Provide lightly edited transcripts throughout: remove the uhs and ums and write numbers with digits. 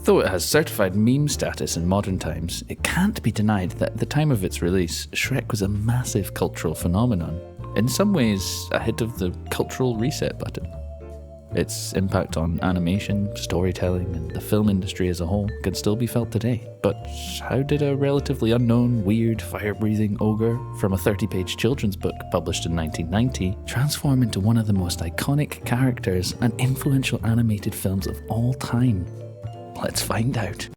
Though it has certified meme status in modern times, it can't be denied that at the time of its release, Shrek was a massive cultural phenomenon. In some ways, a hit of the cultural reset button. Its impact on animation, storytelling, and the film industry as a whole can still be felt today. But how did a relatively unknown, weird, fire-breathing ogre from a 30-page children's book published in 1990 transform into one of the most iconic characters and influential animated films of all time? Let's find out.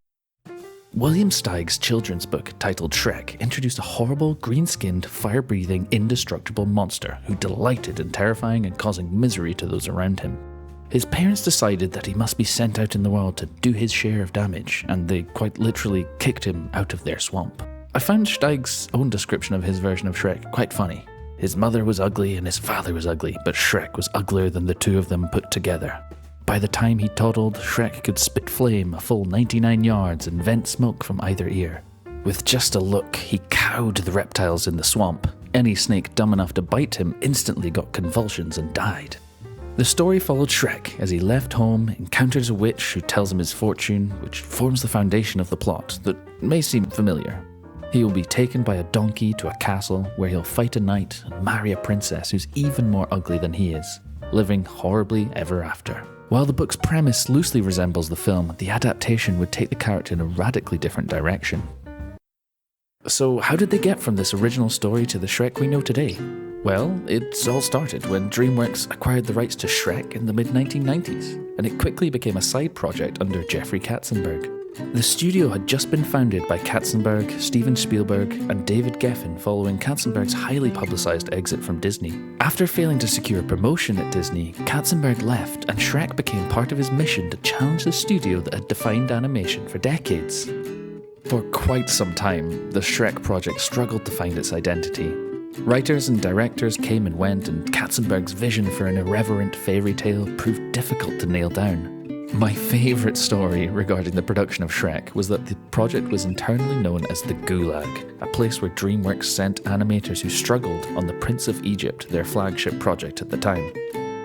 William Steig's children's book titled Shrek introduced a horrible, green-skinned, fire-breathing, indestructible monster who delighted in terrifying and causing misery to those around him. His parents decided that he must be sent out in the world to do his share of damage, and they quite literally kicked him out of their swamp. I found Steig's own description of his version of Shrek quite funny. His mother was ugly and his father was ugly, but Shrek was uglier than the two of them put together. By the time he toddled, Shrek could spit flame a full 99 yards and vent smoke from either ear. With just a look, he cowed the reptiles in the swamp. Any snake dumb enough to bite him instantly got convulsions and died. The story followed Shrek as he left home, encounters a witch who tells him his fortune, which forms the foundation of the plot that may seem familiar. He will be taken by a donkey to a castle where he'll fight a knight and marry a princess who's even more ugly than he is, living horribly ever after. While the book's premise loosely resembles the film, the adaptation would take the character in a radically different direction. So how did they get from this original story to the Shrek we know today? Well, it's all started when DreamWorks acquired the rights to Shrek in the mid-1990s, and it quickly became a side project under Jeffrey Katzenberg. The studio had just been founded by Katzenberg, Steven Spielberg, and David Geffen following Katzenberg's highly publicized exit from Disney. After failing to secure a promotion at Disney, Katzenberg left, and Shrek became part of his mission to challenge the studio that had defined animation for decades. For quite some time, the Shrek project struggled to find its identity. Writers and directors came and went, and Katzenberg's vision for an irreverent fairy tale proved difficult to nail down. My favourite story regarding the production of Shrek was that the project was internally known as the Gulag, a place where DreamWorks sent animators who struggled on The Prince of Egypt, their flagship project at the time.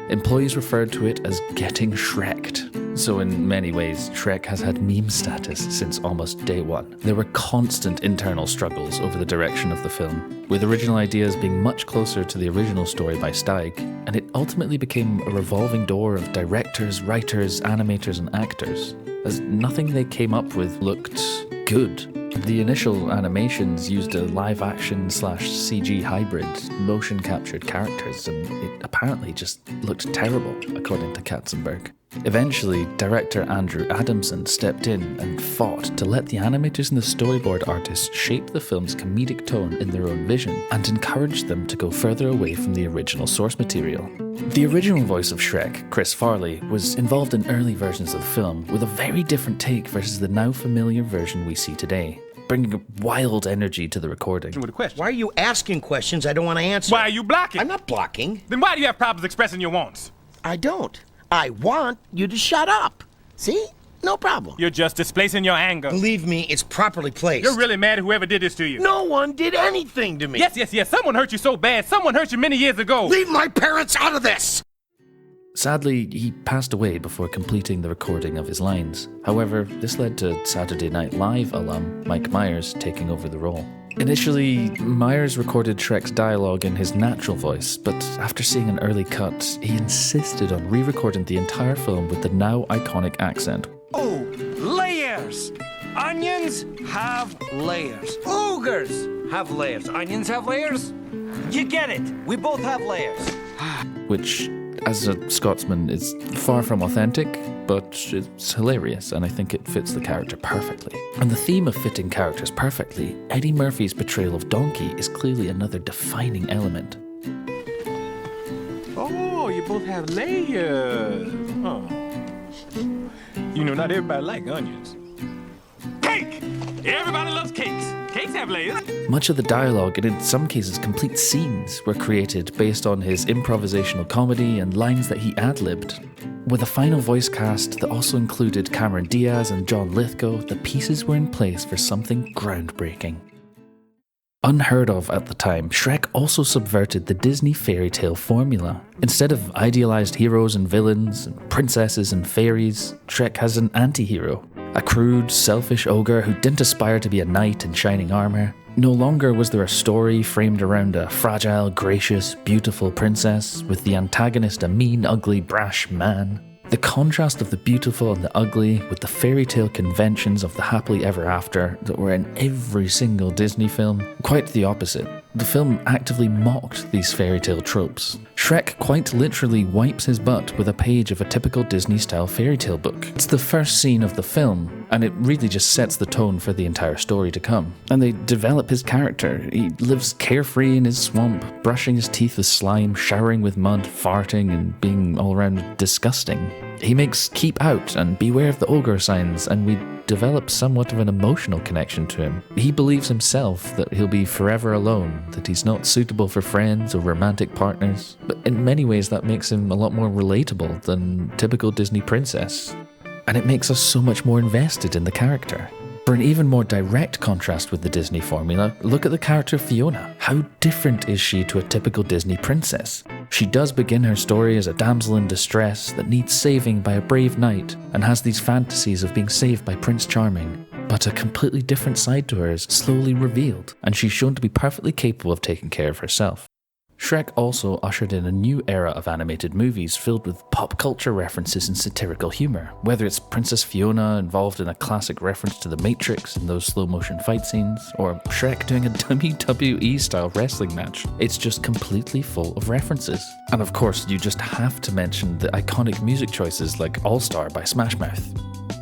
Employees referred to it as getting Shreked. So in many ways, Shrek has had meme status since almost day one. There were constant internal struggles over the direction of the film, with original ideas being much closer to the original story by Steig, and it ultimately became a revolving door of directors, writers, animators, and actors, as nothing they came up with looked good. The initial animations used a live-action/CG hybrid, motion-captured characters, and it apparently just looked terrible, according to Katzenberg. Eventually, director Andrew Adamson stepped in and fought to let the animators and the storyboard artists shape the film's comedic tone in their own vision, and encouraged them to go further away from the original source material. The original voice of Shrek, Chris Farley, was involved in early versions of the film, with a very different take versus the now familiar version we see today, bringing a wild energy to the recording. With a question. Why are you asking questions I don't want to answer? Why are you blocking? I'm not blocking. Then why do you have problems expressing your wants? I don't. I want you to shut up. See? No problem. You're just displacing your anger. Believe me, it's properly placed. You're really mad at whoever did this to you. No one did anything to me. Yes. Someone hurt you so bad. Someone hurt you many years ago. Leave my parents out of this! Sadly, he passed away before completing the recording of his lines. However, this led to Saturday Night Live alum Mike Myers taking over the role. Initially, Myers recorded Shrek's dialogue in his natural voice, but after seeing an early cut, he insisted on re-recording the entire film with the now iconic accent. Oh, layers! Onions have layers. Ogres have layers. Onions have layers? You get it. We both have layers. Which, as a Scotsman, is far from authentic, but it's hilarious, and I think it fits the character perfectly. On the theme of fitting characters perfectly, Eddie Murphy's portrayal of Donkey is clearly another defining element. Oh, you both have layers. Huh. You know, not everybody likes onions. Cake! Everybody loves cakes. Cakes have layers. Much of the dialogue, and in some cases complete scenes, were created based on his improvisational comedy and lines that he ad-libbed. With a final voice cast that also included Cameron Diaz and John Lithgow, the pieces were in place for something groundbreaking. Unheard of at the time, Shrek also subverted the Disney fairy tale formula. Instead of idealized heroes and villains, and princesses and fairies, Shrek has an anti-hero, A crude, selfish ogre who didn't aspire to be a knight in shining armor. No longer was there a story framed around a fragile, gracious, beautiful princess, with the antagonist a mean, ugly, brash man. The contrast of the beautiful and the ugly with the fairy tale conventions of the happily ever after that were in every single Disney film, quite the opposite. The film actively mocked these fairy tale tropes. Shrek quite literally wipes his butt with a page of a typical Disney-style fairy tale book. It's the first scene of the film, and it really just sets the tone for the entire story to come. And they develop his character. He lives carefree in his swamp, brushing his teeth with slime, showering with mud, farting, and being all around disgusting. He makes keep out and beware of the ogre signs, and we develop somewhat of an emotional connection to him. He believes himself that he'll be forever alone, that he's not suitable for friends or romantic partners, but in many ways that makes him a lot more relatable than typical Disney princess. And it makes us so much more invested in the character. For an even more direct contrast with the Disney formula, look at the character Fiona. How different is she to a typical Disney princess? She does begin her story as a damsel in distress that needs saving by a brave knight and has these fantasies of being saved by Prince Charming. But a completely different side to her is slowly revealed, and she's shown to be perfectly capable of taking care of herself. Shrek also ushered in a new era of animated movies filled with pop culture references and satirical humour. Whether it's Princess Fiona involved in a classic reference to The Matrix in those slow motion fight scenes, or Shrek doing a WWE style wrestling match, it's just completely full of references. And of course, you just have to mention the iconic music choices like All Star by Smash Mouth.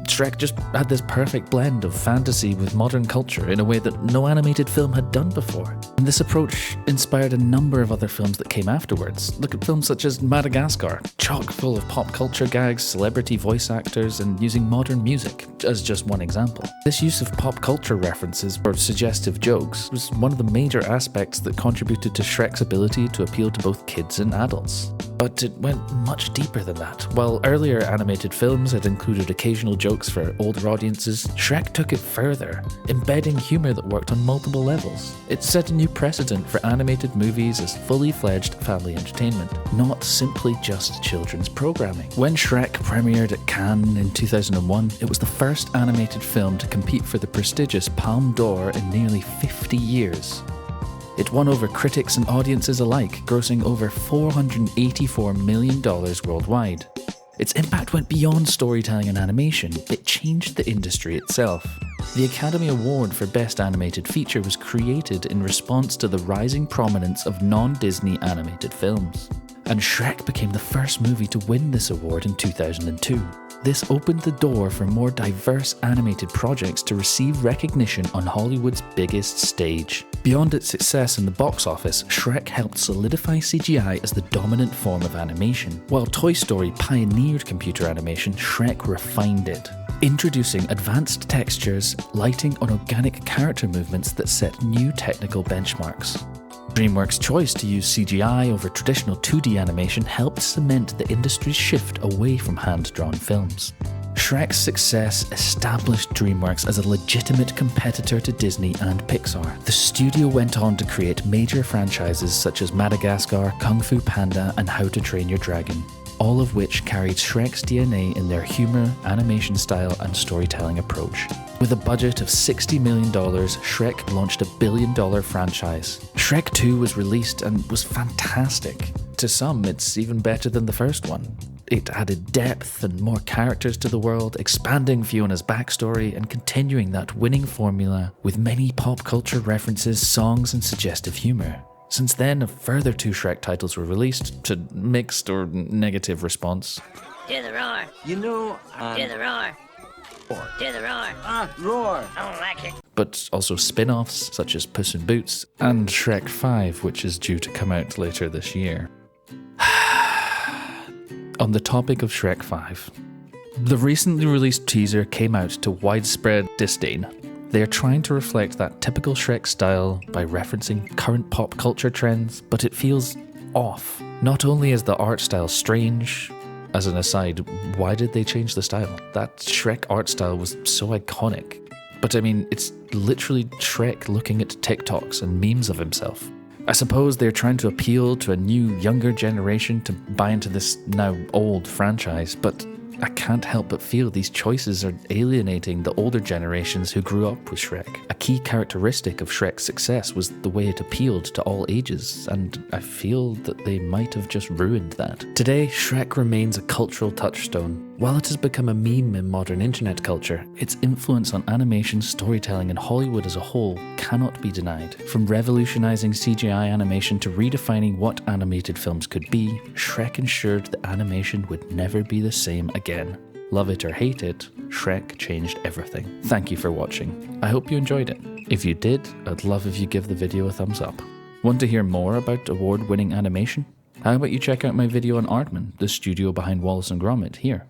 Shrek just had this perfect blend of fantasy with modern culture in a way that no animated film had done before. And this approach inspired a number of other films that came afterwards. Look at films such as Madagascar, chock full of pop culture gags, celebrity voice actors, and using modern music, as just one example. This use of pop culture references or suggestive jokes was one of the major aspects that contributed to Shrek's ability to appeal to both kids and adults. But it went much deeper than that. While earlier animated films had included occasional jokes for older audiences, Shrek took it further, embedding humour that worked on multiple levels. It set a new precedent for animated movies as fully fledged family entertainment, not simply just children's programming. When Shrek premiered at Cannes in 2001, it was the first animated film to compete for the prestigious Palme d'Or in nearly 50 years. It won over critics and audiences alike, grossing over $484 million worldwide. Its impact went beyond storytelling and animation, it changed the industry itself. The Academy Award for Best Animated Feature was created in response to the rising prominence of non-Disney animated films. And Shrek became the first movie to win this award in 2002. This opened the door for more diverse animated projects to receive recognition on Hollywood's biggest stage. Beyond its success in the box office, Shrek helped solidify CGI as the dominant form of animation. While Toy Story pioneered computer animation, Shrek refined it, introducing advanced textures, lighting, and organic character movements that set new technical benchmarks. DreamWorks' choice to use CGI over traditional 2D animation helped cement the industry's shift away from hand-drawn films. Shrek's success established DreamWorks as a legitimate competitor to Disney and Pixar. The studio went on to create major franchises such as Madagascar, Kung Fu Panda, and How to Train Your Dragon, all of which carried Shrek's DNA in their humour, animation style, and storytelling approach. With a budget of $60 million, Shrek launched a billion-dollar franchise. Shrek 2 was released and was fantastic. To some, it's even better than the first one. It added depth and more characters to the world, expanding Fiona's backstory and continuing that winning formula with many pop culture references, songs, and suggestive humour. Since then, a further 2 Shrek titles were released, to mixed or negative response. Do the roar. You know, Do the roar. Do the roar. roar. I don't like it. But also spin-offs such as Puss in Boots and Shrek 5, which is due to come out later this year. On the topic of Shrek 5, the recently released teaser came out to widespread disdain. They are trying to reflect that typical Shrek style by referencing current pop culture trends, but it feels off. Not only is the art style strange, as an aside, why did they change the style? That Shrek art style was so iconic. But I mean, it's literally Shrek looking at TikToks and memes of himself. I suppose they're trying to appeal to a new, younger generation to buy into this now old franchise, but I can't help but feel these choices are alienating the older generations who grew up with Shrek. A key characteristic of Shrek's success was the way it appealed to all ages, and I feel that they might have just ruined that. Today, Shrek remains a cultural touchstone. While it has become a meme in modern internet culture, its influence on animation, storytelling, and Hollywood as a whole cannot be denied. From revolutionizing CGI animation to redefining what animated films could be, Shrek ensured that animation would never be the same again. Love it or hate it, Shrek changed everything. Thank you for watching. I hope you enjoyed it. If you did, I'd love if you give the video a thumbs up. Want to hear more about award-winning animation? How about you check out my video on Aardman, the studio behind Wallace and Gromit, here.